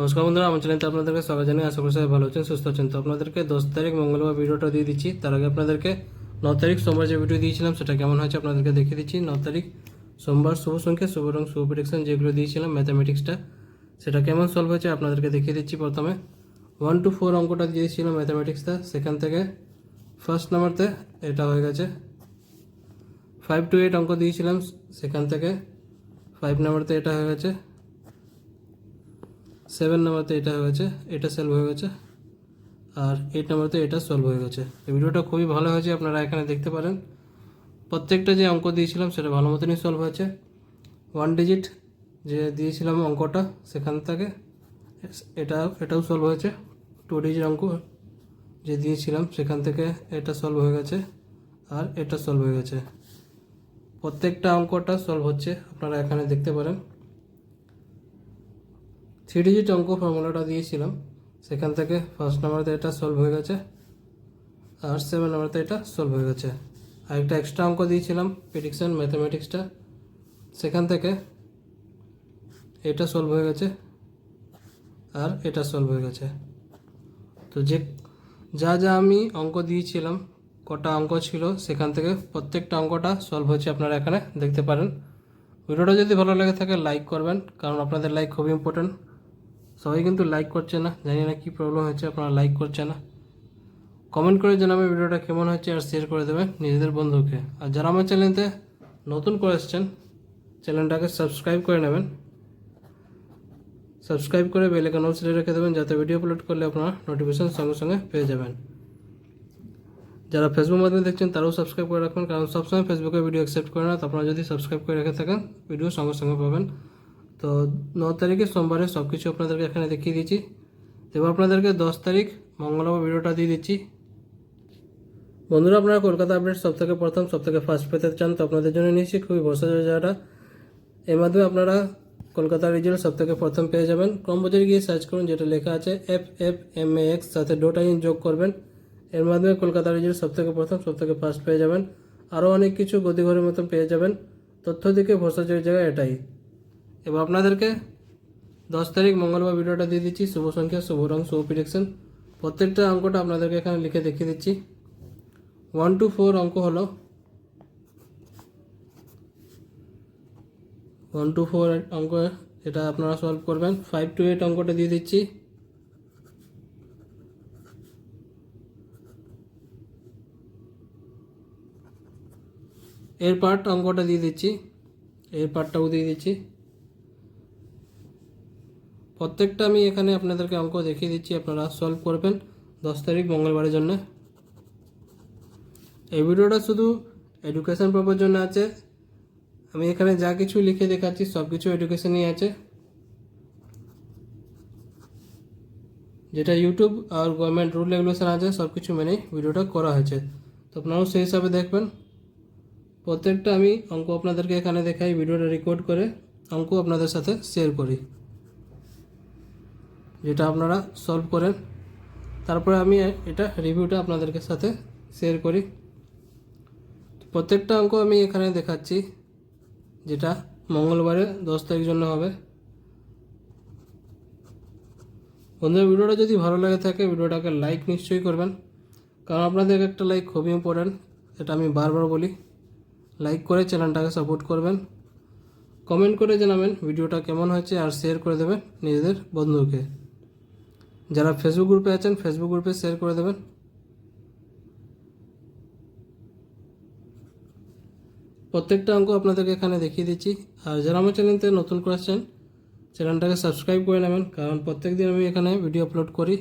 নমস্কার বন্ধুরা, আমার চ্যানেলে আপনাদেরকে স্বাগত জানাই। আশা করি সবাই ভালো আছেন, সুস্থ আছেন। তো আপনাদেরকে 10 তারিখ মঙ্গলবার ভিডিওটা দিয়ে দিচ্ছি। তার আগে আপনাদেরকে 9 তারিখ সোমবার যে ভিডিও দিয়েছিলাম সেটা কেমন হয়েছে আপনাদেরকে দেখিয়ে দিচ্ছি। 9 তারিখ সোমবার শুভ সংখ্যা, শুভ রং, শুভ প্রেডিকশন যেগুলো দিয়েছিলাম ম্যাথামেটিক্সটা, সেটা কেমন সলভ হয়েছে আপনাদেরকে দেখিয়ে দিচ্ছি। প্রথমে 1 to 4 অঙ্কটা দিয়েছিলাম ম্যাথামেটিক্সটা, সেখান থেকে ফার্স্ট নাম্বারতে এটা হয়ে গেছে। 5 to 8 অঙ্ক দিয়েছিলাম, সেখান থেকে 5 নাম্বারতে এটা হয়ে গেছে। 7 নাম্বারতে এটা হয়ে গেছে, এটা সলভ হয়ে গেছে। আর 8 নাম্বারতে এটা সলভ হয়ে গেছে। এই ভিডিওটা খুবই ভালো হয়েছে, আপনারা এখানে দেখতে পারেন। প্রত্যেকটা যে অঙ্ক দিয়েছিলাম সেটা ভালো মতনই সলভ হয়েছে। 1 ডিজিট যে দিয়েছিলাম অঙ্কটা, সেখান থেকে এটাও সলভ হয়েছে। 2 ডিজিট অঙ্ক যে দিয়েছিলাম সেখান থেকে এটা সলভ হয়ে গেছে, আর এটা সলভ হয়ে গেছে। প্রত্যেকটা অঙ্কটা সলভ হচ্ছে, আপনারা এখানে দেখতে পারেন। 3 ডিজিট অঙ্ক ফর্মুলাটা দিয়েছিলাম, সেখান থেকে ফার্স্ট নাম্বারতে এটা সলভ হয়ে গেছে, আর 7 নাম্বারতে এটা সলভ হয়ে গেছে। আর একটা এক্সট্রা অঙ্ক দিয়েছিলাম প্রেডিকশন ম্যাথামেটিক্সটা, সেখান থেকে এটা সলভ হয়ে গেছে, আর এটা সলভ হয়ে গেছে। তো যা যা আমি অঙ্ক দিয়েছিলাম, কটা অঙ্ক ছিল, সেখান থেকে প্রত্যেকটা অঙ্কটা সলভ হয়েছে, আপনারা এখানে দেখতে পারেন। ভিডিওটা যদি ভালো লাগে থাকে লাইক করবেন, কারণ আপনাদের লাইক খুবই ইম্পর্টেন্ট। সবাই কিন্তু লাইক করছে না, জানি না কী প্রবলেম হচ্ছে, আপনারা লাইক করছে না। কমেন্ট করে জানাবেন ভিডিওটা কেমন হচ্ছে, আর শেয়ার করে দেবেন নিজেদের বন্ধুকে। আর যারা আমার চ্যানেলতে নতুন করে এসছেন, চ্যানেলটাকে সাবস্ক্রাইব করে নেবেন। সাবস্ক্রাইব করে বেল আইকন অল সিলেক্ট রেখে দেবেন, যাতে ভিডিও আপলোড করলে আপনারা নোটিফিকেশন সঙ্গে সঙ্গে পেয়ে যাবেন। যারা ফেসবুক মাধ্যমে দেখছেন তারাও সাবস্ক্রাইব করে রাখবেন, কারণ সবসময় ফেসবুকে ভিডিও অ্যাকসেপ্ট করে না। তো আপনারা যদি সাবস্ক্রাইব করে রেখে থাকেন, ভিডিও সঙ্গে সঙ্গে পাবেন। তো 9 তারিখে সোমবারে সব কিছু আপনাদেরকে এখানে দেখিয়ে দিয়েছি। এবার আপনাদেরকে 10 তারিখ মঙ্গলবার ভিডিওটা দিয়ে দিচ্ছি। বন্ধুরা, আপনারা কলকাতা আপডেট সবথেকে প্রথম সবথেকে ফার্স্ট পেতে চান, তো আপনাদের জন্য নিয়েছি খুবই ভরসাযোগ্য জায়গাটা। এর মাধ্যমে আপনারা কলকাতার রেজাল্ট সবথেকে প্রথম পেয়ে যাবেন। ক্রমবাজারে গিয়ে সার্চ করুন, যেটা লেখা আছে FFMAX, সাথে .in যোগ করবেন। এর মাধ্যমে কলকাতার রেজাল্ট সবথেকে প্রথম সবথেকে ফার্স্ট পেয়ে যাবেন। আরও অনেক কিছু গদিঘরের মতন পেয়ে যাবেন। তথ্য দিকে ভরসাযোগ্য জায়গা এটাই। এবার আপনাদেরকে 10 তারিখ মঙ্গলবার ভিডিওটা দিয়ে দিচ্ছি। শুভ সংখ্যা, শুভ রং, শুভ প্রেডিকশন প্রত্যেকটা অঙ্কটা আপনাদেরকে এখানে লিখে দেখিয়ে দিচ্ছি। 1 to 4 অঙ্ক হলো, 1 to 4 অঙ্ক এটা আপনারা সলভ করবেন। 5 to 8 অঙ্কটা দিয়ে দিচ্ছি। এর পার্ট অঙ্কটা দিয়ে দিচ্ছি, এর পার্টটাও দিয়ে দিচ্ছি। প্রত্যেকটা আমি এখানে আপনাদেরকে অঙ্ক দেখিয়ে দিচ্ছি, আপনারা সলভ করবেন 10 তারিখ মঙ্গলবারের জন্য। এই ভিডিওটা শুধু এডুকেশন পারপাস জন্য আছে। আমি এখানে যা কিছু লিখে দেখাচ্ছি সব কিছু এডুকেশনই আছে, যেটা ইউটিউব আর গভর্নমেন্ট রুল রেগুলেশন আছে সব কিছু মেনেই ভিডিওটা করা হয়েছে। তো আপনারাও সেই হিসাবে দেখবেন। প্রত্যেকটা আমি অঙ্ক আপনাদেরকে এখানে দেখাই, ভিডিওটা রেকর্ড করে অঙ্ক আপনাদের সাথে শেয়ার করি, যেটা আপনারা সলভ করেন। তারপরে আমি এটা রিভিউটা আপনাদেরকে সাথে শেয়ার করি। প্রত্যেকটা অঙ্ক আমি এখানে দেখাচ্ছি, যেটা মঙ্গলবারে 10 তারিখ জন্য হবে। বন্ধুরা, ভিডিওটা যদি ভালো লাগে থাকে ভিডিওটাকে লাইক নিশ্চয়ই করবেন, কারণ আপনাদের একটা লাইক খুবই ইম্পর্ট্যান্ট, এটা আমি বারবার বলি। লাইক করে চ্যানেলটাকে সাপোর্ট করবেন। কমেন্ট করে জানাবেন ভিডিওটা কেমন হয়েছে, আর শেয়ার করে দেবেন নিজেদের বন্ধুকে। যারা ফেসবুক গ্রুপে আছেন ফেসবুক গ্রুপে শেয়ার করে দেবেন। প্রত্যেকটা অঙ্ক আপনাদেরকে এখানে দেখিয়ে দিচ্ছি। আর যারা আমার চ্যানেলতে নতুন করে আসছেন, চ্যানেলটাকে সাবস্ক্রাইব করে নেবেন, কারণ প্রত্যেক দিন আমি এখানে ভিডিও আপলোড করি।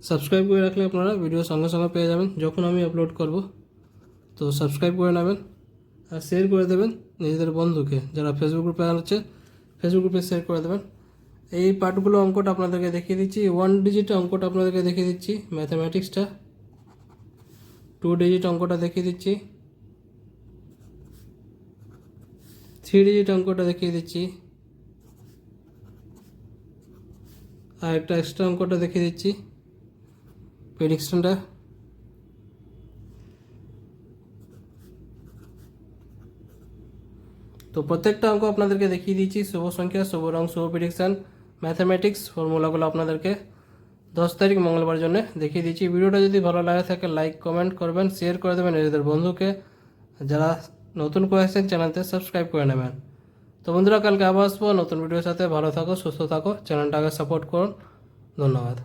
সাবস্ক্রাইব করে রাখলে আপনারা ভিডিও সঙ্গে সঙ্গে পেয়ে যাবেন যখন আমি আপলোড করব। তো সাবস্ক্রাইব করে নেবেন আর শেয়ার করে দেবেন নিজেদের বন্ধুকে। যারা ফেসবুক গ্রুপে আছে ফেসবুক গ্রুপে শেয়ার করে দেবেন। এই পার্টগুলো অঙ্কটা আপনাদেরকে দেখিয়ে দিচ্ছি। 1 ডিজিট অঙ্কটা আপনাদেরকে দেখিয়ে দিচ্ছি ম্যাথামেটিক্সটা। 2 ডিজিট অঙ্কটা দেখিয়ে দিচ্ছি। 3 ডিজিট অঙ্কটা দেখিয়ে দিচ্ছি। আর একটা এক্সট্রা অঙ্কটা দেখিয়ে দিচ্ছি প্রেডিকশনটা। তো প্রত্যেকটা অঙ্ক আপনাদেরকে দেখিয়ে দিচ্ছি। শুভ সংখ্যা, শুভ রং, শুভ প্রেডিকশন ম্যাথামেটিক্স ফর্মুলাগুলো আপনাদেরকে 10 তারিখ মঙ্গলবার জন্য দেখিয়ে দিচ্ছি। ভিডিওটা যদি ভালো লাগে থাকে লাইক কমেন্ট করবেন, শেয়ার করে দেবেন নিজেদের বন্ধুকে। যারা নতুন করে আসছেন চ্যানেলতে সাবস্ক্রাইব করে নেবেন। তো বন্ধুরা, কালকে আবার আসবো নতুন ভিডিওর সাথে। ভালো থাকো, সুস্থ থাকো, চ্যানেলটাকে সাপোর্ট করুন। ধন্যবাদ।